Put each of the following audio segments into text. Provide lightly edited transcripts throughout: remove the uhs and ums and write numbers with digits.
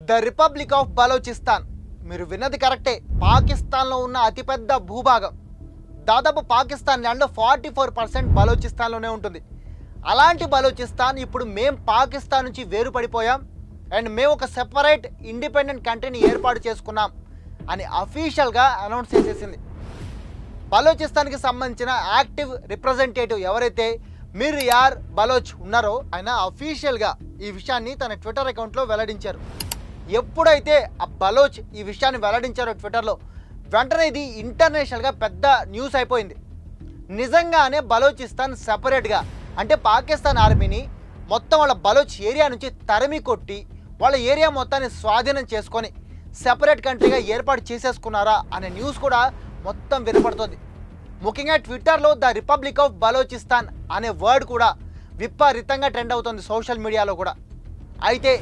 The republic of Balochistan. మీరు విన్నది కరెక్టే. పాకిస్తాన్లో ఉన్న అతిపెద్ద భూభాగం దాదాపు పాకిస్తాన్ ల్యాండ్లో 44% బలోచిస్తాన్లోనే ఉంటుంది. అలాంటి బలోచిస్తాన్ ఇప్పుడు మేం పాకిస్తాన్ నుంచి వేరుపడిపోయాం అండ్ మేము ఒక సెపరేట్ ఇండిపెండెంట్ కంట్రీని ఏర్పాటు చేసుకున్నాం అని అఫీషియల్గా అనౌన్స్ చేసేసింది. బలోచిస్తాన్కి సంబంధించిన యాక్టివ్ రిప్రజెంటేటివ్ ఎవరైతే మీర్ యార్ బలోచ్ ఉన్నారో ఆయన అఫీషియల్గా ఈ విషయాన్ని తన ట్విట్టర్ అకౌంట్లో వెల్లడించారు. ఎప్పుడైతే ఆ బలోచ్ ఈ విషయాన్ని వెల్లడించారో ట్విట్టర్లో, వెంటనే ఇది ఇంటర్నేషనల్గా పెద్ద న్యూస్ అయిపోయింది. నిజంగానే బలోచిస్తాన్ సెపరేట్గా అంటే పాకిస్తాన్ ఆర్మీని మొత్తం వాళ్ళ బలోచ్ ఏరియా నుంచి తరిమి కొట్టి వాళ్ళ ఏరియా మొత్తాన్ని స్వాధీనం చేసుకొని సెపరేట్ కంట్రీగా ఏర్పాటు చేసేసుకున్నారా అనే న్యూస్ కూడా మొత్తం వినపడుతుంది. ముఖ్యంగా ట్విట్టర్లో ద రిపబ్లిక్ ఆఫ్ బలోచిస్తాన్ అనే వర్డ్ కూడా విపరీతంగా ట్రెండ్ అవుతుంది సోషల్ మీడియాలో కూడా. అయితే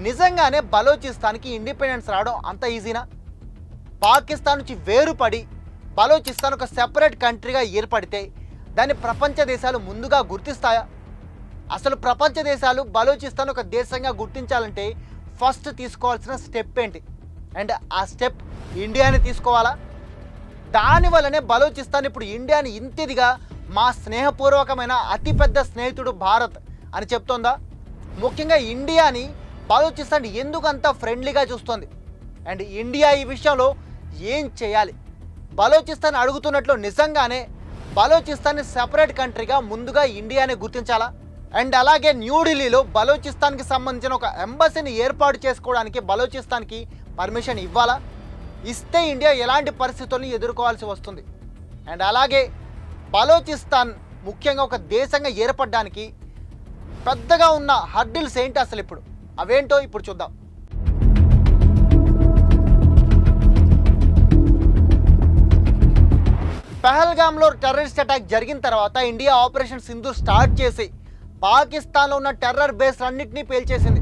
నిజంగానే బలోచిస్తాన్కి ఇండిపెండెన్స్ రావడం అంత ఈజీనా? పాకిస్తాన్ నుంచి వేరుపడి బలోచిస్తాన్ ఒక సెపరేట్ కంట్రీగా ఏర్పడితే దాన్ని ప్రపంచ దేశాలు ముందుగా గుర్తిస్తాయా? అసలు ప్రపంచ దేశాలు బలోచిస్తాన్ ఒక దేశంగా గుర్తించాలంటే ఫస్ట్ తీసుకోవాల్సిన స్టెప్ ఏంటి? అండ్ ఆ స్టెప్ ఇండియాని తీసుకోవాలా? దానివల్లనే బలోచిస్తాన్ ఇప్పుడు ఇండియాని ఇంతిదిగా మా స్నేహపూర్వకమైన అతిపెద్ద స్నేహితుడు భారత్ అని చెప్తోందా? ముఖ్యంగా ఇండియాని బలోచిస్తాన్ ఎందుకంత ఫ్రెండ్లీగా చూస్తుంది అండ్ ఇండియా ఈ విషయంలో ఏం చేయాలి? బలోచిస్తాన్ అడుగుతున్నట్లు నిజంగానే బలోచిస్తాన్ని సెపరేట్ కంట్రీగా ముందుగా ఇండియాని గుర్తించాలా? అండ్ అలాగే న్యూఢిల్లీలో బలోచిస్తాన్కి సంబంధించిన ఒక ఎంబసీని ఏర్పాటు చేసుకోవడానికి బలోచిస్తాన్కి పర్మిషన్ ఇవ్వాలా? ఇస్తే ఇండియా ఎలాంటి పరిస్థితులను ఎదుర్కోవాల్సి వస్తుంది? అండ్ అలాగే బలోచిస్తాన్ ముఖ్యంగా ఒక దేశంగా ఏర్పడడానికి పెద్దగా ఉన్న హర్డిల్స్ ఏంటి అసలు ఇప్పుడు? అవేంటో ఇప్పుడు చూద్దాం. పహల్గామ్లో టెర్రరిస్ట్ అటాక్ జరిగిన తర్వాత ఇండియా ఆపరేషన్ సింధూర్ స్టార్ట్ చేసి పాకిస్తాన్లో ఉన్న టెర్రర్ బేస్ అన్నింటినీ పేల్చేసింది.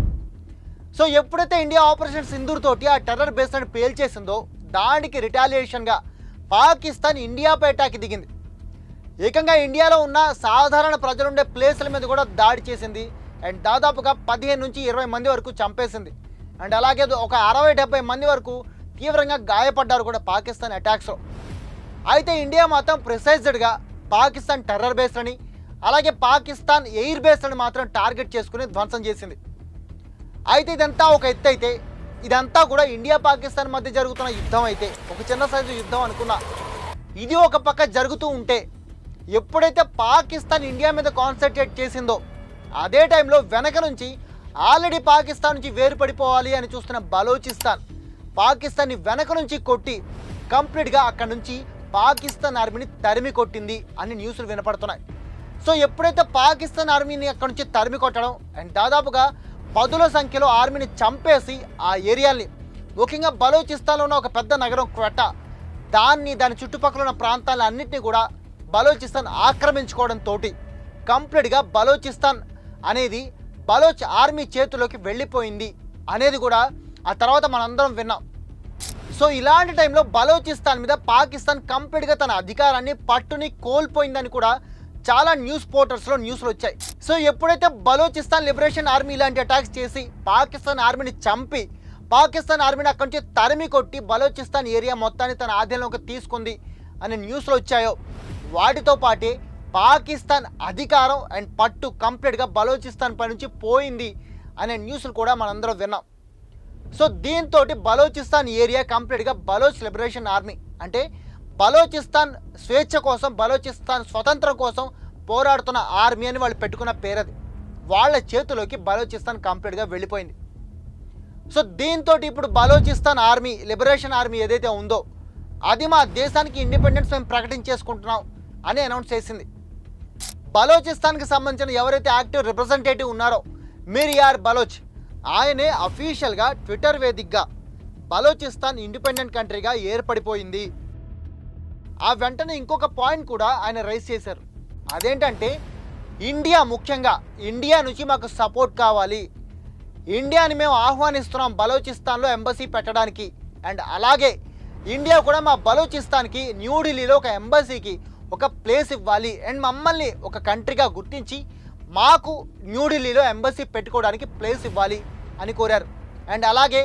సో ఎప్పుడైతే ఇండియా ఆపరేషన్ సింధూర్ తోటి ఆ టెర్రర్ బేస్లను పేల్చేసిందో దానికి రిటాలియేషన్గా పాకిస్తాన్ ఇండియాపై అటాక్ దిగింది. ఏకంగా ఇండియాలో ఉన్న సాధారణ ప్రజలు ఉండే ప్లేసుల మీద కూడా దాడి చేసింది అండ్ దాదాపుగా 15 నుంచి 20 మంది వరకు చంపేసింది. అండ్ అలాగే ఒక 60-70 మంది వరకు తీవ్రంగా గాయపడ్డారు కూడా పాకిస్తాన్ అటాక్స్లో. అయితే ఇండియా మాత్రం ప్రిసైజ్డ్గా పాకిస్తాన్ టెర్రర్ బేస్లని అలాగే పాకిస్తాన్ ఎయిర్ బేస్లను మాత్రం టార్గెట్ చేసుకుని ధ్వంసం చేసింది. అయితే ఇదంతా ఒక ఎత్తు అయితే ఇదంతా కూడా ఇండియా పాకిస్తాన్ మధ్య జరుగుతున్న యుద్ధం అయితే ఒక చిన్న సైజు యుద్ధం అనుకున్నా. ఇది ఒక పక్క జరుగుతూ ఉంటే ఎప్పుడైతే పాకిస్తాన్ ఇండియా మీద కాన్సన్ట్రేట్ చేసిందో అదే టైంలో వెనక నుంచి ఆల్రెడీ పాకిస్తాన్ నుంచి వేరుపడిపోవాలి అని చూస్తున్న బలోచిస్తాన్ పాకిస్తాన్ని వెనక నుంచి కొట్టి కంప్లీట్గా అక్కడ నుంచి పాకిస్తాన్ ఆర్మీని తరిమి కొట్టింది అని న్యూస్లు వినపడుతున్నాయి. సో ఎప్పుడైతే పాకిస్తాన్ ఆర్మీని అక్కడ నుంచి తరిమి కొట్టడం అండ్ దాదాపుగా 10ల సంఖ్యలో ఆర్మీని చంపేసి ఆ ఏరియాల్ని ముఖ్యంగా బలోచిస్తాన్లో ఉన్న ఒక పెద్ద నగరం క్వెటా దాని చుట్టుపక్కల ఉన్న ప్రాంతాలను అన్నింటినీ కూడా బలోచిస్తాన్ ఆక్రమించుకోవడంతో కంప్లీట్గా బలోచిస్తాన్ అనేది బలోచ్ ఆర్మీ చేతిలోకి వెళ్ళిపోయింది అనేది కూడా ఆ తర్వాత మనందరం విన్నాం. సో ఇలాంటి టైంలో బలోచిస్తాన్ మీద పాకిస్తాన్ కంప్లీట్గా తన అధికారాన్ని పట్టుని కోల్పోయిందని కూడా చాలా న్యూస్ పోర్టల్స్లో న్యూస్లు వచ్చాయి. సో ఎప్పుడైతే బలోచిస్తాన్ లిబరేషన్ ఆర్మీ ఇలాంటి అటాక్స్ చేసి పాకిస్తాన్ ఆర్మీని చంపి పాకిస్తాన్ ఆర్మీని అక్కడి నుంచి తరిమి కొట్టి బలోచిస్తాన్ ఏరియా మొత్తాన్ని తన ఆధీనంలోకి తీసుకుంది అనే న్యూస్లు వచ్చాయో వాటితో పాటే పాకిస్తాన్ అధికారం అండ్ పట్టు కంప్లీట్గా బలోచిస్తాన్ పై నుంచి పోయింది అనే న్యూస్లు కూడా మనందరం విన్నాం. సో దీంతో బలోచిస్తాన్ ఏరియా కంప్లీట్గా బలోచ్ లిబరేషన్ ఆర్మీ అంటే బలోచిస్తాన్ స్వేచ్ఛ కోసం బలోచిస్తాన్ స్వతంత్రం కోసం పోరాడుతున్న ఆర్మీ అని వాళ్ళు పెట్టుకున్న పేరది. వాళ్ళ చేతిలోకి బలోచిస్తాన్ కంప్లీట్గా వెళ్ళిపోయింది. సో దీంతో ఇప్పుడు బలోచిస్తాన్ ఆర్మీ లిబరేషన్ ఆర్మీ ఏదైతే ఉందో అది మా దేశానికి ఇండిపెండెన్స్ మేము ప్రకటించేసుకుంటున్నాం అని అనౌన్స్ చేసింది. బలోచిస్తాన్కి సంబంధించిన ఎవరైతే యాక్టివ్ రిప్రజెంటేటివ్ ఉన్నారో మీర్ యార్ బలోచ్ ఆయనే అఫీషియల్గా ట్విట్టర్ వేదికగా బలోచిస్తాన్ ఇండిపెండెంట్ కంట్రీగా ఏర్పడిపోయింది. ఆ వెంటనే ఇంకొక పాయింట్ కూడా ఆయన రైజ్ చేశారు. అదేంటంటే ఇండియా ముఖ్యంగా ఇండియా నుంచి మాకు సపోర్ట్ కావాలి, ఇండియాని మేము ఆహ్వానిస్తున్నాం బలోచిస్తాన్లో ఎంబసీ పెట్టడానికి అండ్ అలాగే ఇండియా కూడా మా బలోచిస్తాన్కి న్యూఢిల్లీలో ఒక ఎంబసీకి ఒక ప్లేస్ ఇవ్వాలి అండ్ మమ్మల్ని ఒక కంట్రీగా గుర్తించి మాకు న్యూఢిల్లీలో ఎంబసీ పెట్టుకోవడానికి ప్లేస్ ఇవ్వాలి అని కోరారు. అండ్ అలాగే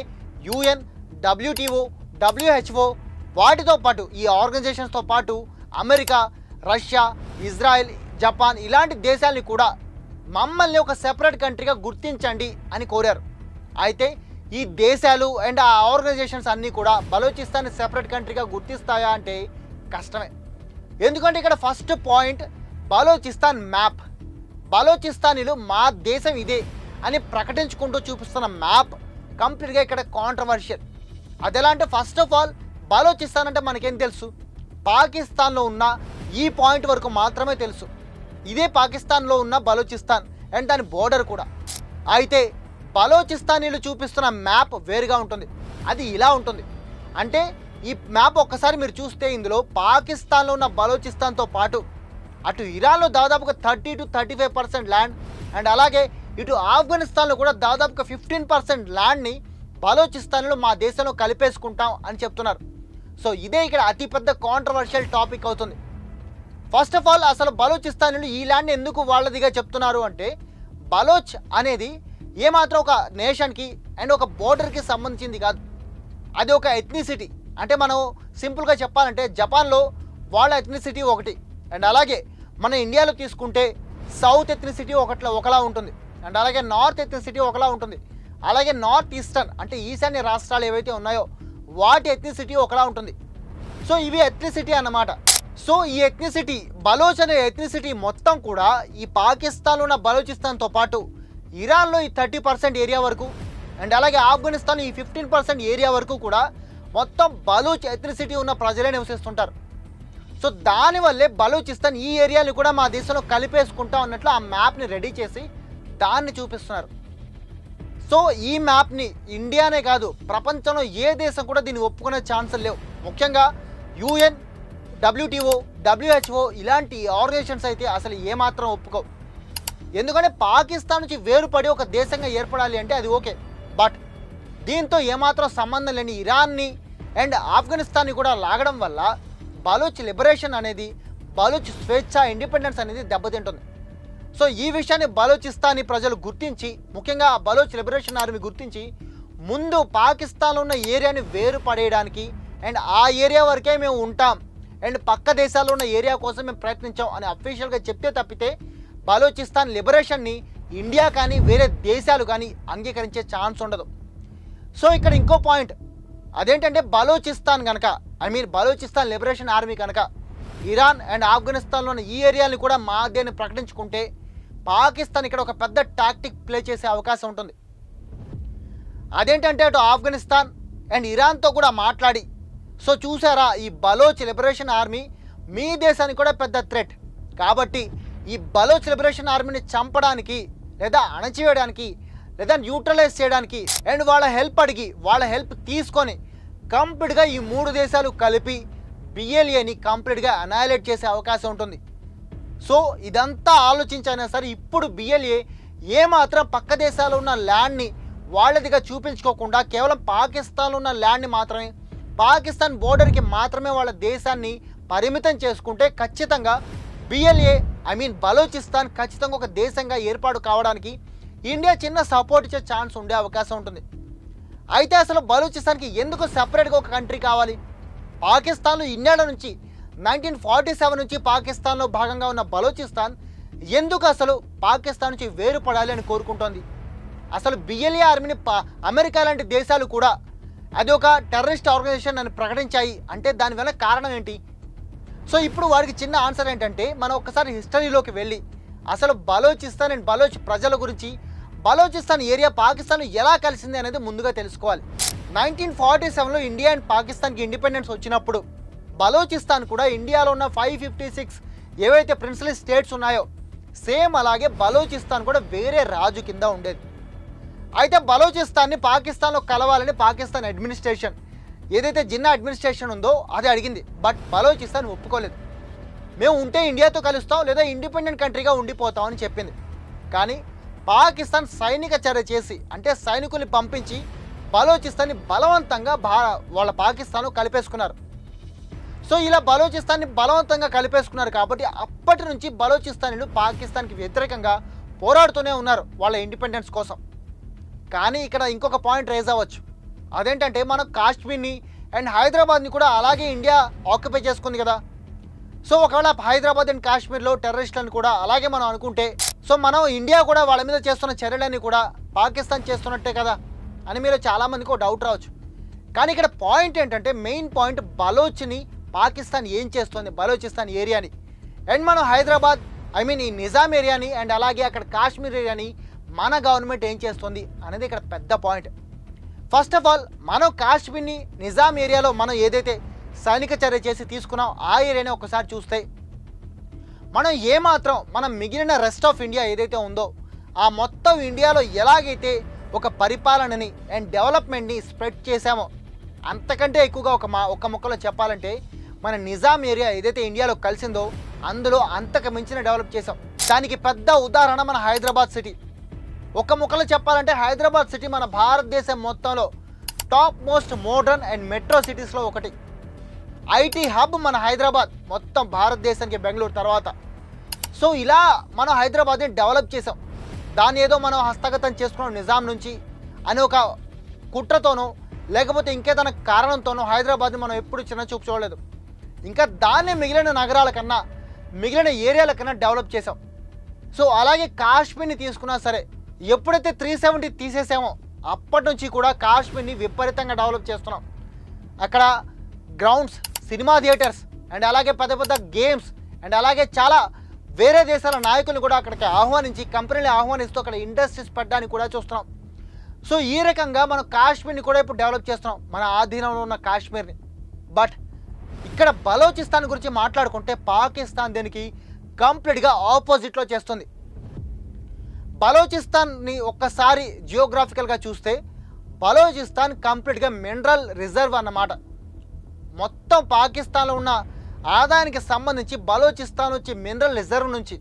యుఎన్, WTO, WHO వాటితో పాటు ఈ ఆర్గనైజేషన్స్తో పాటు అమెరికా, రష్యా, ఇజ్రాయెల్, జపాన్ ఇలాంటి దేశాలని కూడా మమ్మల్ని ఒక సెపరేట్ కంట్రీగా గుర్తించండి అని కోరారు. అయితే ఈ దేశాలు అండ్ ఆ ఆర్గనైజేషన్స్ అన్నీ కూడా బలోచిస్తాన్ని సెపరేట్ కంట్రీగా గుర్తిస్తాయా అంటే కష్టమే. ఎందుకంటే ఇక్కడ ఫస్ట్ పాయింట్ బలోచిస్తాన్ మ్యాప్. బలోచిస్తానీలు మా దేశం ఇదే అని ప్రకటించుకుంటూ చూపిస్తున్న మ్యాప్ కంప్లీట్గా ఇక్కడ కాంట్రవర్షియల్. అది ఎలా అంటే ఫస్ట్ ఆఫ్ ఆల్ బలోచిస్తాన్ అంటే మనకేం తెలుసు, పాకిస్తాన్లో ఉన్న ఈ పాయింట్ వరకు మాత్రమే తెలుసు. ఇదే పాకిస్తాన్లో ఉన్న బలోచిస్తాన్ అండ్ దాని బోర్డర్ కూడా. అయితే బలోచిస్తానీలు చూపిస్తున్న మ్యాప్ వేరుగా ఉంటుంది. అది ఇలా ఉంటుంది. అంటే ఈ మ్యాప్ ఒక్కసారి మీరు చూస్తే ఇందులో పాకిస్తాన్లో ఉన్న బలోచిస్తాన్తో పాటు అటు ఇరాన్లో దాదాపుగా 30 to 35% ల్యాండ్ అండ్ అలాగే ఇటు ఆఫ్ఘనిస్తాన్లో కూడా దాదాపుగా 15% ల్యాండ్ని బలోచిస్తాన్లో మా దేశంలో కలిపేసుకుంటాం అని చెప్తున్నారు. సో ఇదే ఇక్కడ అతిపెద్ద కాంట్రవర్షియల్ టాపిక్ అవుతుంది. ఫస్ట్ ఆఫ్ ఆల్ అసలు బలోచిస్తానీలు ఈ ల్యాండ్ ఎందుకు వాళ్ళదిగా చెప్తున్నారు అంటే బలోచ్ అనేది ఏమాత్రం ఒక నేషన్కి అండ్ ఒక బోర్డర్కి సంబంధించింది కాదు. అది ఒక ఎథ్నిసిటీ. అంటే మనం సింపుల్గా చెప్పాలంటే జపాన్లో వాళ్ళ ఎథ్నిసిటీ ఒకటి అండ్ అలాగే మన ఇండియాలో తీసుకుంటే సౌత్ ఎథ్నిసిటీ ఒకలా ఉంటుంది అండ్ అలాగే నార్త్ ఎథ్నిసిటీ ఒకలా ఉంటుంది. అలాగే నార్త్ ఈస్టర్న్ అంటే ఈశాన్య రాష్ట్రాలు ఏవైతే ఉన్నాయో వాటి ఎథ్నిసిటీ ఒకలా ఉంటుంది. సో ఇవి ఎథ్నిసిటీ అన్నమాట. సో ఈ ఎథ్నిసిటీ బలోచ్ అనే ఎథ్నిసిటీ మొత్తం కూడా ఈ పాకిస్తాన్లో ఉన్న బలోచిస్తాన్తో పాటు ఇరాన్లో ఈ 30% ఏరియా వరకు అండ్ అలాగే ఆఫ్ఘనిస్తాన్ ఈ 15% ఏరియా వరకు కూడా మొత్తం బలూచ్ ఎథ్నిసిటీ ఉన్న ప్రజలే నివసిస్తుంటారు. సో దానివల్లే బలూచిస్తాన్ ఈ ఏరియాని కూడా మా దేశంలో కలిపేసుకుంటాం అన్నట్లు ఆ మ్యాప్ని రెడీ చేసి దాన్ని చూపిస్తున్నారు. సో ఈ మ్యాప్ని ఇండియానే కాదు ప్రపంచంలో ఏ దేశం కూడా దీన్ని ఒప్పుకునే ఛాన్సులు లేవు. ముఖ్యంగా UN, WTO, WHO ఇలాంటి ఆర్గనైజేషన్స్ అయితే అసలు ఏమాత్రం ఒప్పుకోవు. ఎందుకంటే పాకిస్తాన్ నుంచి వేరుపడి ఒక దేశంగా ఏర్పడాలి అంటే అది ఓకే. బట్ దీంతో ఏమాత్రం సంబంధం లేని ఇరాన్ని అండ్ ఆఫ్ఘనిస్తాన్ని కూడా లాగడం వల్ల బలూచ్ లిబరేషన్ అనేది, బలూచ్ స్వేచ్ఛ, ఇండిపెండెన్స్ అనేది దెబ్బతింటుంది. సో ఈ విషయాన్ని బలూచిస్తానీ ప్రజలు గుర్తించి, ముఖ్యంగా బలూచ్ లిబరేషన్ ఆర్మీ గుర్తించి ముందు పాకిస్తాన్లో ఉన్న ఏరియాని వేరుపడేయడానికి అండ్ ఆ ఏరియా వరకే మేము ఉంటాం అండ్ పక్క దేశాల్లో ఉన్న ఏరియా కోసం మేము ప్రయత్నించాం అని అఫీషియల్గా చెప్తే తప్పితే బలూచిస్తాన్ లిబరేషన్ని ఇండియా కానీ వేరే దేశాలు కానీ అంగీకరించే ఛాన్స్ ఉండదు. సో ఇక్కడ ఇంకో పాయింట్ అదేంటంటే బలూచిస్తాన్ కనుక బలూచిస్తాన్ లిబరేషన్ ఆర్మీ కనుక ఇరాన్ అండ్ ఆఫ్ఘనిస్తాన్లో ఉన్న ఈ ఏరియాని కూడా మాదేని ప్రకటించుకుంటే పాకిస్తాన్ ఇక్కడ ఒక పెద్ద టాక్టిక్ ప్లే చేసే అవకాశం ఉంటుంది. అదేంటంటే అటు ఆఫ్ఘనిస్తాన్ అండ్ ఇరాన్తో కూడా మాట్లాడి, సో చూసారా ఈ బలోచ్ లిబరేషన్ ఆర్మీ మీ దేశానికి కూడా పెద్ద థ్రెట్ కాబట్టి ఈ బలోచ్ లిబరేషన్ ఆర్మీని చంపడానికి లేదా అణచివేయడానికి లేదా న్యూట్రలైజ్ చేయడానికి అండ్ వాళ్ళ హెల్ప్ అడిగి వాళ్ళ హెల్ప్ తీసుకొని కంప్లీట్గా ఈ 3 దేశాలు కలిపి BLAని కంప్లీట్గా అనాయిలేట్ చేసే అవకాశం ఉంటుంది. సో ఇదంతా ఆలోచించైనా సరే ఇప్పుడు BLA ఏమాత్రం పక్క దేశాల్లో ఉన్న ల్యాండ్ని వాళ్ళదిగా చూపించుకోకుండా కేవలం పాకిస్తాన్లో ఉన్న ల్యాండ్ని మాత్రమే, పాకిస్తాన్ బోర్డర్కి మాత్రమే వాళ్ళ దేశాన్ని పరిమితం చేసుకుంటే ఖచ్చితంగా BLA బలూచిస్తాన్ ఖచ్చితంగా ఒక దేశంగా ఏర్పాటు కావడానికి ఇండియా చిన్న సపోర్ట్ ఇచ్చే ఛాన్స్ ఉండే అవకాశం ఉంటుంది. అయితే అసలు బలూచిస్తాన్కి ఎందుకు సెపరేట్గా ఒక కంట్రీ కావాలి? పాకిస్తాన్లో ఇన్నేళ్ల నుంచి 1947 నుంచి పాకిస్తాన్లో భాగంగా ఉన్న బలూచిస్తాన్ ఎందుకు అసలు పాకిస్తాన్ నుంచి వేరుపడాలి అని కోరుకుంటోంది? అసలు BLA ఆర్మీని అమెరికా లాంటి దేశాలు కూడా అది ఒక టెర్రరిస్ట్ ఆర్గనైజేషన్ అని ప్రకటించాయి అంటే దాని వల్ల కారణం ఏంటి? సో ఇప్పుడు వారికి చిన్న ఆన్సర్ ఏంటంటే మనం ఒకసారి హిస్టరీలోకి వెళ్ళి అసలు బలూచిస్తాన్ అండ్ బలోచ్ ప్రజల గురించి, బలూచిస్తాన్ ఏరియా పాకిస్తాన్లో ఎలా కలిసింది అనేది ముందుగా తెలుసుకోవాలి. 1947లో ఇండియా అండ్ పాకిస్తాన్కి ఇండిపెండెన్స్ వచ్చినప్పుడు బలూచిస్తాన్ కూడా ఇండియాలో ఉన్న 556 ఏవైతే ప్రిన్సిపల్ స్టేట్స్ ఉన్నాయో సేమ్ అలాగే బలూచిస్తాన్ కూడా వేరే రాజు కింద ఉండేది. అయితే బలూచిస్తాన్ని పాకిస్తాన్లో కలవాలని పాకిస్తాన్ అడ్మినిస్ట్రేషన్ ఏదైతే జిన్నా అడ్మినిస్ట్రేషన్ ఉందో అది అడిగింది. బట్ బలూచిస్తాన్ ఒప్పుకోలేదు. మేము ఉంటే ఇండియాతో కలుస్తాం లేదా ఇండిపెండెంట్ కంట్రీగా ఉండిపోతాం అని చెప్పింది. కానీ పాకిస్తాన్ సైనిక చర్య చేసి అంటే సైనికుల్ని పంపించి బలూచిస్తాన్ని బలవంతంగా వాళ్ళ పాకిస్తాన్లో కలిపేసుకున్నారు. సో ఇలా బలూచిస్తాన్ని బలవంతంగా కలిపేసుకున్నారు కాబట్టి అప్పటి నుంచి బలూచిస్తానీలు పాకిస్తాన్కి వ్యతిరేకంగా పోరాడుతూనే ఉన్నారు వాళ్ళ ఇండిపెండెన్స్ కోసం. కానీ ఇక్కడ ఇంకొక పాయింట్ రేజ్ అవ్వచ్చు. అదేంటంటే మనం కాశ్మీర్ని అండ్ హైదరాబాద్ని కూడా అలాగే ఇండియా ఆక్యుపై చేసుకుంది కదా. సో ఒకవేళ హైదరాబాద్ అండ్ కాశ్మీర్లో టెర్రరిస్టులను కూడా అలాగే మనం అనుకుంటే, సో మనం ఇండియా కూడా వాళ్ళ మీద చేస్తున్న చర్యలన్నీ కూడా పాకిస్తాన్ చేస్తున్నట్టే కదా అని మీరు చాలామందికి ఒక డౌట్ రావచ్చు. కానీ ఇక్కడ పాయింట్ ఏంటంటే, మెయిన్ పాయింట్ బలోచ్ని పాకిస్తాన్ ఏం చేస్తుంది, బలోచిస్తాన్ ఏరియాని, అండ్ మనం హైదరాబాద్ ఈ నిజాం ఏరియాని అండ్ అలాగే అక్కడ కాశ్మీర్ ఏరియాని మన గవర్నమెంట్ ఏం చేస్తుంది అనేది ఇక్కడ పెద్ద పాయింట్. ఫస్ట్ ఆఫ్ ఆల్ మనం కాశ్మీర్ని నిజాం ఏరియాలో మనం ఏదైతే సైనిక చర్య చేసి తీసుకున్నాం ఆ ఏరియాని ఒకసారి చూస్తే, మనం ఏమాత్రం మనం మిగిలిన రెస్ట్ ఆఫ్ ఇండియా ఏదైతే ఉందో ఆ మొత్తం ఇండియాలో ఎలాగైతే ఒక పరిపాలనని అండ్ డెవలప్మెంట్ని స్ప్రెడ్ చేశామో, అంతకంటే ఎక్కువగా ఒక ముక్కలో చెప్పాలంటే మన నిజాం ఏరియా ఏదైతే ఇండియాలో కలిసిందో అందులో అంతకు మించిన డెవలప్ చేసాం. దానికి పెద్ద ఉదాహరణ మన హైదరాబాద్ సిటీ. ఒక ముక్కలో చెప్పాలంటే హైదరాబాద్ సిటీ మన భారతదేశం మొత్తంలో top most modern and metro సిటీస్లో ఒకటి. ఐటీ హబ్ మన హైదరాబాద్ మొత్తం భారతదేశానికి బెంగళూరు తర్వాత. సో ఇలా మనం హైదరాబాద్ని డెవలప్ చేసాం. దాన్ని ఏదో మనం హస్తగతం చేసుకున్నాం నిజాం నుంచి అని ఒక కుట్రతోనో లేకపోతే ఇంకేదైనా కారణంతోనో హైదరాబాద్ని మనం ఎప్పుడు చిన్న చూపు చూడలేదు. ఇంకా దాన్ని మిగిలిన నగరాల కన్నా మిగిలిన ఏరియాల కన్నా డెవలప్ చేసాం. సో అలాగే కాశ్మీర్ని తీసుకున్నా సరే, ఎప్పుడైతే 370 తీసేసామో అప్పటి నుంచి కూడా కాశ్మీర్ని విపరీతంగా డెవలప్ చేస్తున్నాం. అక్కడ గ్రౌండ్స్, సినిమా థియేటర్స్ అండ్ అలాగే పెద్ద పెద్ద గేమ్స్ అండ్ అలాగే చాలా వేరే దేశాల నాయకులను కూడా అక్కడికి ఆహ్వానించి కంపెనీలు ఆహ్వానిస్తూ అక్కడ ఇండస్ట్రీస్ పెట్టడానికి కూడా చూస్తున్నాం. సో ఈ రకంగా మనం కాశ్మీర్ని కూడా ఇప్పుడు డెవలప్ చేస్తున్నాం, మన ఆధీనంలో ఉన్న కాశ్మీర్ని. బట్ ఇక్కడ బలోచిస్తాన్ గురించి మాట్లాడుకుంటే పాకిస్తాన్ దీనికి కంప్లీట్గా ఆపోజిట్లో చేస్తుంది. బలోచిస్తాన్ని ఒక్కసారి జియోగ్రాఫికల్గా చూస్తే బలోచిస్తాన్ కంప్లీట్గా మినరల్ రిజర్వ్ అన్నమాట. మొత్తం పాకిస్తాన్లో ఉన్న ఆదాయానికి సంబంధించి బలోచిస్తాన్ వచ్చి మినరల్ రిజర్వ్ నుంచి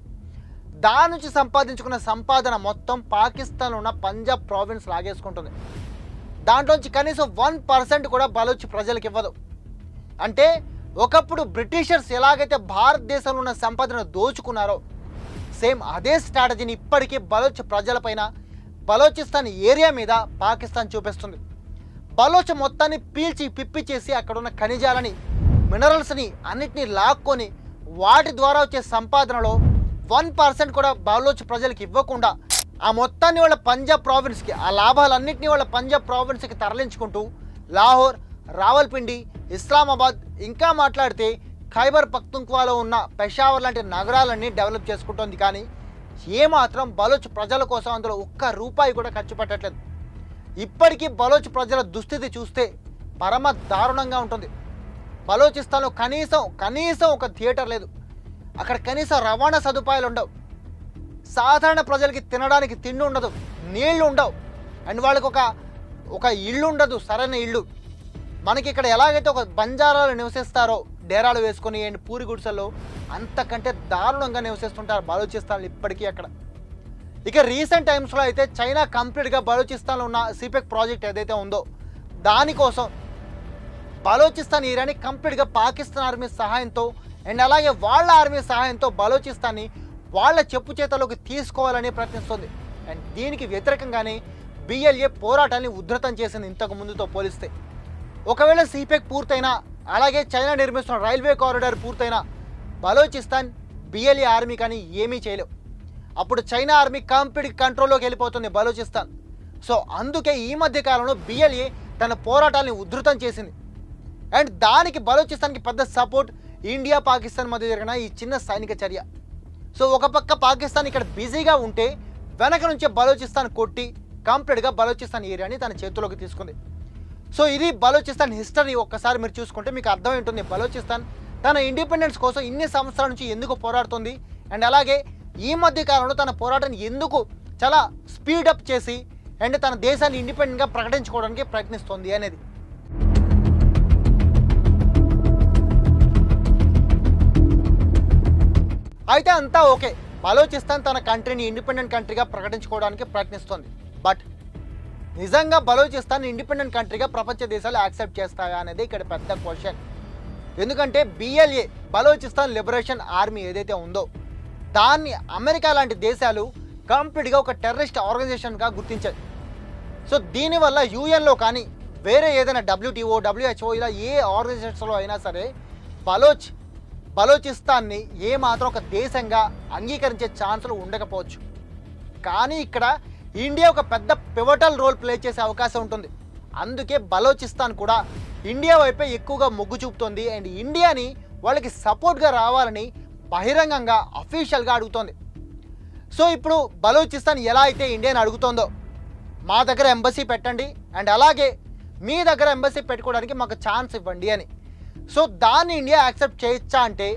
దాని నుంచి సంపాదించుకున్న సంపాదన మొత్తం పాకిస్తాన్లో ఉన్న పంజాబ్ ప్రావిన్స్ లాగేసుకుంటుంది. దాంట్లోంచి కనీసం 1% కూడా బలోచ్ ప్రజలకు ఇవ్వదు. అంటే ఒకప్పుడు బ్రిటిషర్స్ ఎలాగైతే భారతదేశంలో ఉన్న సంపదను దోచుకున్నారో సేమ్ అదే స్ట్రాటజీని ఇప్పటికీ బలోచ్ ప్రజలపైన, బలోచిస్తాన్ ఏరియా మీద పాకిస్తాన్ చూపిస్తుంది. బలోచ్ మొత్తాన్ని పీల్చి పిప్పి చేసి అక్కడ ఉన్న ఖనిజాలని, మినరల్స్ని అన్నిటినీ లాక్కొని వాటి ద్వారా వచ్చే సంపాదనలో 1% కూడా బలోచ్ ప్రజలకు ఇవ్వకుండా ఆ మొత్తాన్ని వాళ్ళ పంజాబ్ ప్రావిన్స్కి, ఆ లాభాలన్నింటినీ వాళ్ళ పంజాబ్ ప్రావిన్స్కి తరలించుకుంటూ లాహోర్, రావల్పిండి, ఇస్లామాబాద్, ఇంకా మాట్లాడితే ఖైబర్ పఖ్తుంఖ్వాలో ఉన్న పెషావర్ లాంటి నగరాలన్నీ డెవలప్ చేసుకుంటుంది. కానీ ఏమాత్రం బలోచ్ ప్రజల కోసం అందులో ₹1 కూడా ఖర్చు పెట్టట్లేదు. ఇప్పటికీ బలోచ్ ప్రజల దుస్థితి చూస్తే పరమ దారుణంగా ఉంటుంది. బలోచిస్తాన్లో కనీసం ఒక థియేటర్ లేదు, అక్కడ కనీసం రవాణా సదుపాయాలు ఉండవు, సాధారణ ప్రజలకి తినడానికి తిండి ఉండదు, నీళ్లు ఉండవు, అండ్ వాళ్ళకి ఒక ఇల్లు ఉండదు, సరైన ఇల్లు. మనకి ఇక్కడ ఎలాగైతే ఒక బంజారాలు నివసిస్తారో డేరాలు వేసుకొని అండ్ పూరి గుడిసెల్లో, అంతకంటే దారుణంగా నివసిస్తుంటారు బలోచిస్తాన్లు ఇప్పటికీ అక్కడ. ఇక రీసెంట్ టైమ్స్లో అయితే చైనా కంప్లీట్గా బలోచిస్తాన్లో ఉన్న సిపెక్ ప్రాజెక్ట్ ఏదైతే ఉందో దానికోసం బలోచిస్తాన్ ఏరియాని కంప్లీట్గా పాకిస్తాన్ ఆర్మీ సహాయంతో అండ్ అలాగే వాళ్ళ ఆర్మీ సహాయంతో బలోచిస్తాన్ని వాళ్ళ చెప్పు చేతలోకి తీసుకోవాలని ప్రయత్నిస్తుంది. అండ్ దీనికి వ్యతిరేకంగానే బిఎల్ఏ పోరాటాన్ని ఉధృతం చేసింది ఇంతకు ముందుతో పోలిస్తే. ఒకవేళ సిపెక్ పూర్తయినా అలాగే చైనా నిర్మిస్తున్న రైల్వే కారిడార్ పూర్తయినా బలోచిస్తాన్ బిఎల్ఏ ఆర్మీ కానీ ఏమీ చేయలేవు. అప్పుడు చైనా ఆర్మీ కంప్లీట్ కంట్రోల్లోకి వెళ్ళిపోతుంది బలోచిస్తాన్. సో అందుకే ఈ మధ్య కాలంలో బిఎల్ఏ తన పోరాటాన్ని ఉధృతం చేసింది. అండ్ దానికి బలోచిస్తాన్కి పెద్ద సపోర్ట్ ఇండియా పాకిస్తాన్ మధ్య జరిగిన ఈ చిన్న సైనిక చర్య. సో ఒక పక్క పాకిస్తాన్ ఇక్కడ బిజీగా ఉంటే వెనక నుంచే బలోచిస్తాన్ కొట్టి కంప్లీట్గా బలోచిస్తాన్ ఏరియాని తన చేతిలోకి తీసుకుంది. సో ఇది బలోచిస్తాన్ హిస్టరీ. ఒక్కసారి మీరు చూసుకుంటే మీకు అర్థమై ఉంటుంది బలోచిస్తాన్ తన ఇండిపెండెన్స్ కోసం ఇన్ని సంవత్సరాల నుంచి ఎందుకు పోరాడుతుంది అండ్ అలాగే ఈ మధ్య కాలంలో తన పోరాటాన్ని ఎందుకు చాలా స్పీడప్ చేసి అండ్ తన దేశాన్ని ఇండిపెండెంట్గా ప్రకటించుకోవడానికి ప్రయత్నిస్తుంది అనేది. అయితే అంతా ఓకే, బలోచిస్తాన్ తన కంట్రీని ఇండిపెండెంట్ కంట్రీగా ప్రకటించుకోవడానికి ప్రయత్నిస్తుంది. బట్ నిజంగా బలోచిస్తాన్ ఇండిపెండెంట్ కంట్రీగా ప్రపంచ దేశాలు యాక్సెప్ట్ చేస్తాయా అనేది ఇక్కడ పెద్ద క్వశ్చన్. ఎందుకంటే బిఎల్ఏ బలోచిస్తాన్ లిబరేషన్ ఆర్మీ ఏదైతే ఉందో దాన్ని అమెరికా లాంటి దేశాలు కంప్లీట్గా ఒక టెర్రరిస్ట్ ఆర్గనైజేషన్గా గుర్తించాయి. సో దీనివల్ల యూఎన్లో కానీ వేరే ఏదైనా WTO WHO ఇలా ఏ ఆర్గనైజేషన్స్లో అయినా సరే బలోచిస్తాన్ని ఏమాత్రం ఒక దేశంగా అంగీకరించే ఛాన్సులు ఉండకపోవచ్చు. కానీ ఇక్కడ ఇండియా ఒక పెద్ద పివటల్ రోల్ ప్లే చేసే అవకాశం ఉంటుంది. అందుకే బలోచిస్తాన్ కూడా ఇండియా వైపే ఎక్కువగా మొగ్గు చూపుతోంది. అండ్ ఇండియాని వాళ్ళకి సపోర్ట్గా రావాలని బహిరంగంగా అఫీషియల్గా అడుగుతోంది. సో ఇప్పుడు బలోచిస్తాన్ ఎలా అయితే ఇండియాని అడుగుతోందో మా దగ్గర ఎంబసీ పెట్టండి అండ్ అలాగే మీ దగ్గర ఎంబసీ పెట్టుకోవడానికి మాకు ఛాన్స్ ఇవ్వండి అని. సో దాన్ని ఇండియా యాక్సెప్ట్ చేయొచ్చా అంటే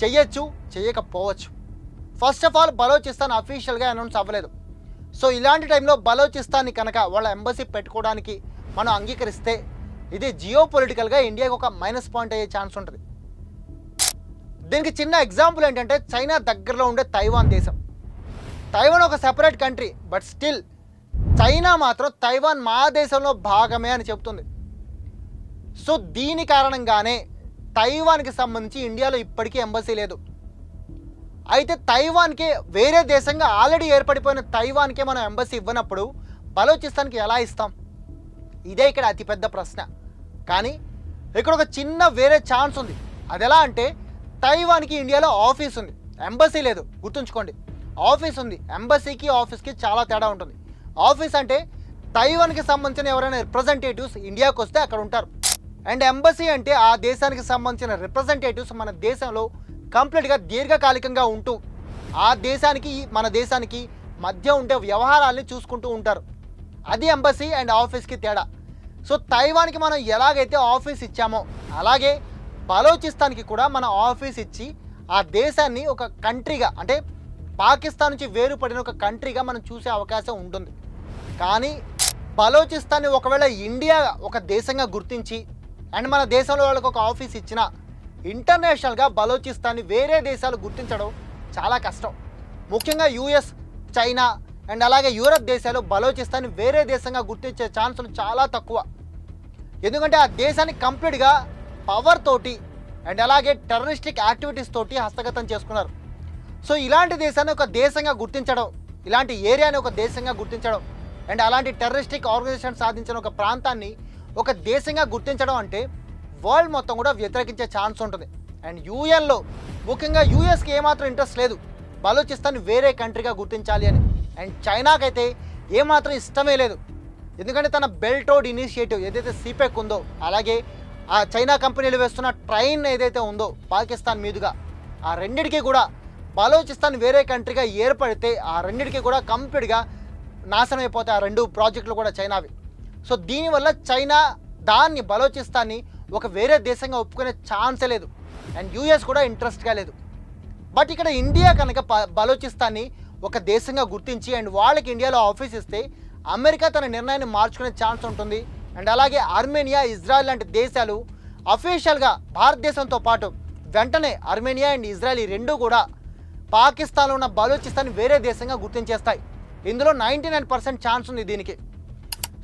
చెయ్యొచ్చు, చేయకపోవచ్చు. ఫస్ట్ ఆఫ్ ఆల్ బలోచిస్తాన్ అఫీషియల్గా అనౌన్స్ అవ్వలేదు. సో ఇలాంటి టైంలో బలోచిస్తాన్ని కనుక వాళ్ళ ఎంబసీ పెట్టుకోవడానికి మనం అంగీకరిస్తే ఇది జియో పొలిటికల్గా ఇండియాకి ఒక మైనస్ పాయింట్ అయ్యే ఛాన్స్ ఉంటుంది. దీనికి చిన్న ఎగ్జాంపుల్ ఏంటంటే చైనా దగ్గరలో ఉండే తైవాన్ దేశం. తైవాన్ ఒక separate country, but still China మాత్రం తైవాన్ మా దేశంలో భాగమే అని చెప్తుంది. సో దీని కారణంగానే తైవాన్కి సంబంధించి ఇండియాలో ఇప్పటికీ ఎంబసీ లేదు. అయితే తైవాన్కి వేరే దేశంగా ఆల్రెడీ ఏర్పడిపోయిన తైవాన్కే మనం ఎంబసీ ఇవ్వనప్పుడు బలోచిస్తాన్కి ఎలా ఇస్తాం? ఇదే ఇక్కడ అతిపెద్ద ప్రశ్న. కానీ ఇక్కడ ఒక చిన్న వేరే ఛాన్స్ ఉంది. అది ఎలా అంటే తైవాన్కి ఇండియాలో ఆఫీస్ ఉంది, ఎంబసీ లేదు. గుర్తుంచుకోండి, ఆఫీస్ ఉంది. ఎంబసీకి ఆఫీస్కి చాలా తేడా ఉంటుంది. ఆఫీస్ అంటే తైవాన్కి సంబంధించిన ఎవరైనా రిప్రజెంటేటివ్స్ ఇండియాకి వస్తే అక్కడ ఉంటారు. అండ్ ఎంబసీ అంటే ఆ దేశానికి సంబంధించిన రిప్రజెంటేటివ్స్ మన దేశంలో కంప్లీట్గా దీర్ఘకాలికంగా ఉంటూ ఆ దేశానికి మన దేశానికి మధ్య ఉండే వ్యవహారాల్ని చూసుకుంటూ ఉంటారు. అది ఎంబసీ అండ్ ఆఫీస్కి తేడా. సో తైవాన్కి మనం ఎలాగైతే ఆఫీస్ ఇచ్చామో అలాగే బలోచిస్తాన్కి కూడా మన ఆఫీస్ ఇచ్చి ఆ దేశాన్ని ఒక కంట్రీగా, అంటే పాకిస్తాన్ నుంచి వేరుపడిన ఒక కంట్రీగా మనం చూసే అవకాశం ఉంటుంది. కానీ బలోచిస్తాన్ని ఒకవేళ ఇండియా ఒక దేశంగా గుర్తించి అండ్ మన దేశంలో వాళ్ళకి ఒక ఆఫీస్ ఇచ్చిన ఇంటర్నేషనల్గా బలోచిస్తాన్ని వేరే దేశాలు గుర్తించడం చాలా కష్టం. ముఖ్యంగా US, చైనా అండ్ అలాగే యూరప్ దేశాలు బలోచిస్తాన్ని వేరే దేశంగా గుర్తించే ఛాన్సులు చాలా తక్కువ. ఎందుకంటే ఆ దేశాన్ని కంప్లీట్గా పవర్ తోటి అండ్ అలాగే టెర్రరిస్టిక్ యాక్టివిటీస్ తోటి హస్తగతం చేసుకున్నారు. సో ఇలాంటి దేశాన్ని ఒక దేశంగా గుర్తించడం, ఇలాంటి ఏరియాని ఒక దేశంగా గుర్తించడం అండ్ అలాంటి టెర్రరిస్టిక్ ఆర్గనైజేషన్ సాధించిన ఒక ప్రాంతాన్ని ఒక దేశంగా గుర్తించడం అంటే వరల్డ్ మొత్తం కూడా వ్యతిరేకించే ఛాన్స్ ఉంటుంది. అండ్ యూఎన్లో ముఖ్యంగా యూఎస్కి ఏమాత్రం ఇంట్రెస్ట్ లేదు బలోచిస్తాన్ని వేరే కంట్రీగా గుర్తించాలి అని. అండ్ చైనాకైతే ఏమాత్రం ఇష్టమే లేదు. ఎందుకంటే తన బెల్ట్ రోడ్ ఇనిషియేటివ్ ఏదైతే సిపెక్ ఉందో, అలాగే ఆ చైనా కంపెనీలు వేస్తున్న ట్రైన్ ఏదైతే ఉందో పాకిస్తాన్ మీదుగా, ఆ రెండిటికి కూడా బలోచిస్తాన్ వేరే కంట్రీగా ఏర్పడితే ఆ రెండిటికి కూడా కంప్లీట్గా నాశనం అయిపోతాయి. ఆ రెండు ప్రాజెక్టులు కూడా చైనావి. సో దీనివల్ల చైనా దాన్ని బలోచిస్తాన్ని ఒక వేరే దేశంగా ఒప్పుకునే ఛాన్సే లేదు. అండ్ యూఎస్ కూడా ఇంట్రెస్ట్గా లేదు. బట్ ఇక్కడ ఇండియా కనుక బలోచిస్తాన్ని ఒక దేశంగా గుర్తించి అండ్ వాళ్ళకి ఇండియాలో ఆఫీస్ ఇస్తే అమెరికా తన నిర్ణయాన్ని మార్చుకునే ఛాన్స్ ఉంటుంది. అండ్ అలాగే ఆర్మేనియా, ఇజ్రాయెల్ లాంటి దేశాలు అఫీషియల్గా భారతదేశంతో పాటు వెంటనే ఆర్మేనియా అండ్ ఇజ్రాయెల్ ఈ రెండు కూడా పాకిస్తాన్లో ఉన్న బలోచిస్తాన్ని వేరే దేశంగా గుర్తించేస్తాయి. ఇందులో 99% ఛాన్స్ ఉంది దీనికి.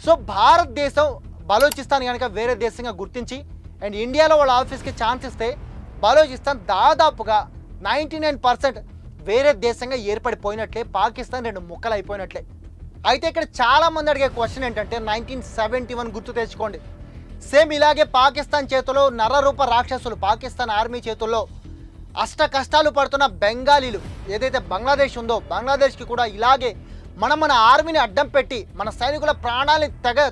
సో భారతదేశం బలోచిస్తాన్ కనుక వేరే దేశంగా గుర్తించి అండ్ ఇండియాలో వాళ్ళ ఆఫీస్కి ఛాన్స్ ఇస్తే బలోచిస్తాన్ దాదాపుగా 99% వేరే దేశంగా ఏర్పడిపోయినట్లే, పాకిస్తాన్ రెండు ముక్కలు అయిపోయినట్లే. అయితే ఇక్కడ చాలామంది అడిగే క్వశ్చన్ ఏంటంటే 1971 గుర్తు తెచ్చుకోండి. సేమ్ ఇలాగే పాకిస్తాన్ చేతుల్లో నరరూప రాక్షసులు, పాకిస్తాన్ ఆర్మీ చేతుల్లో అష్ట కష్టాలు పడుతున్న బెంగాలీలు ఏదైతే బంగ్లాదేశ్ ఉందో, బంగ్లాదేశ్కి కూడా ఇలాగే మన ఆర్మీని అడ్డం పెట్టి మన సైనికుల ప్రాణాలని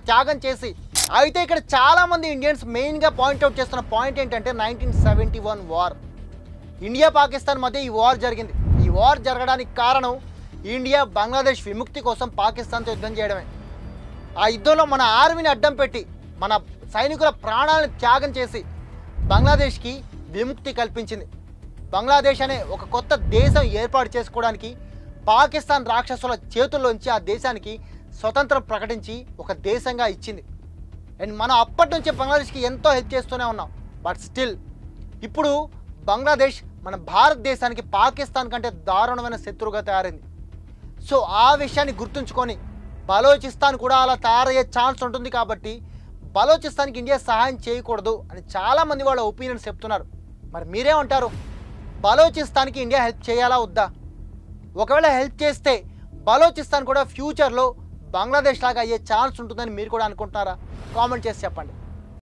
త్యాగం చేసి. అయితే ఇక్కడ చాలామంది ఇండియన్స్ మెయిన్గా పాయింట్అవుట్ చేస్తున్న పాయింట్ ఏంటంటే 1971 వార్, ఇండియా పాకిస్తాన్ మధ్య ఈ వార్ జరిగింది. ఈ వార్ జరగడానికి కారణం ఇండియా బంగ్లాదేశ్ విముక్తి కోసం పాకిస్తాన్తో యుద్ధం చేయడమే. ఆ యుద్ధంలో మన ఆర్మీని అడ్డం పెట్టి మన సైనికుల ప్రాణాలను త్యాగం చేసి బంగ్లాదేశ్కి విముక్తి కల్పించింది. బంగ్లాదేశ్ అనే ఒక కొత్త దేశం ఏర్పాటు చేసుకోవడానికి పాకిస్తాన్ రాక్షసుల చేతుల్లోంచి ఆ దేశానికి స్వతంత్రం ప్రకటించి ఒక దేశంగా ఇచ్చింది. అండ్ మనం అప్పటి నుంచి బంగ్లాదేశ్కి ఎంతో హెల్ప్ చేస్తూనే ఉన్నాం. బట్ స్టిల్ ఇప్పుడు బంగ్లాదేశ్ మన భారతదేశానికి పాకిస్తాన్ కంటే దారుణమైన శత్రువుగా తయారైంది. సో ఆ విషయాన్ని గుర్తుంచుకొని బలోచిస్తాన్ కూడా అలా తయారయ్యే ఛాన్స్ ఉంటుంది. కాబట్టి బలోచిస్తాన్కి ఇండియా సహాయం చేయకూడదు అని చాలామంది వాళ్ళ ఒపీనియన్స్ చెప్తున్నారు. మరి మీరేమంటారు? బలోచిస్తాన్కి ఇండియా హెల్ప్ చేయాలా వద్దా? ఒకవేళ హెల్ప్ చేస్తే బలోచిస్తాన్ కూడా ఫ్యూచర్లో బంగ్లాదేశ్ లాగా అయ్యే ఛాన్స్ ఉంటుందని మీరు కూడా అనుకుంటున్నారా? కామెంట్ చేసి చెప్పండి.